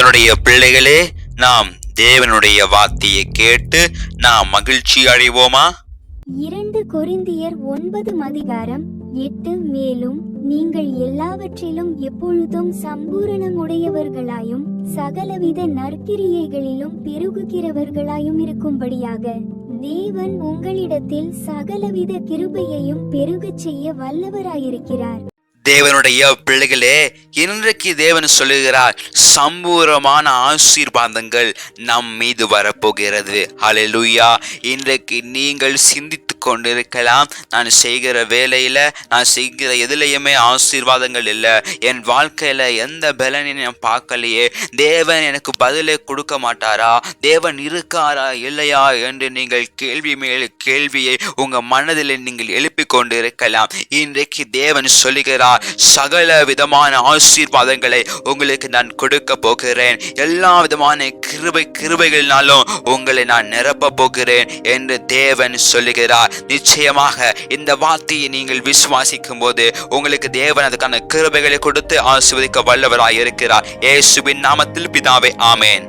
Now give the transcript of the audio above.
தேவனுடைய பிள்ளைகளே, நாம் தேவனுடைய வார்த்தையை கேட்டு நாம் மகிழ்ச்சி அடைவோமா? 2 கொரிந்தியர் 9:8. மேலும் நீங்கள் எல்லாவற்றிலும் எப்பொழுதும் சம்பூரணமுடையவர்களாயும் சகலவித நற்கிரியைகளிலும் பெருகுகிறவர்களாயும் இருக்கும்படியாக தேவன் உங்களிடத்தில் சகலவித கிருபையையும் பெருகச் செய்ய வல்லவராயிருக்கிறார். தேவனுடைய பிள்ளைகளே, இன்றைக்கு தேவன் சொல்லுகிறார், சம்பூரமான ஆசீர்வாதங்கள் நம் மீது வரப்போகிறது. ஹல்லேலூயா. இன்றைக்கு நீங்கள் சிந்தித்து கொண்டிருக்கலாம், நான் செய்கிற வேலையில, நான் செய்கிற எதுலையுமே ஆசீர்வாதங்கள் இல்லை, என் வாழ்க்கையில எந்த பலனையும் நான் பார்க்கலையே, தேவன் எனக்கு பதிலை கொடுக்க மாட்டாரா, தேவன் இருக்காரா இல்லையா என்று நீங்கள் கேள்வி மேல் கேள்வியை உங்க மனதில் நீங்கள் எழுப்பிக் கொண்டிருக்கலாம். இன்றைக்கு தேவன் சொல்லுகிறார், சகல விதமான ஆசீர்வாதங்களை உங்களுக்கு நான் கொடுக்க போகிறேன், எல்லா விதமான கிருபைகளினாலும் உங்களை நான் நிரப்ப போகிறேன் என்று தேவன் சொல்லுகிறார். நிச்சயமாக இந்த வார்த்தையை நீங்கள் விசுவாசிக்கும் போது உங்களுக்கு தேவன் அதுக்கான கிருபைகளை கொடுத்து ஆசீர்வதிக்க வல்லவராய் இருக்கிறார். இயேசுவின் நாமத்தில் பிதாவே, ஆமென்.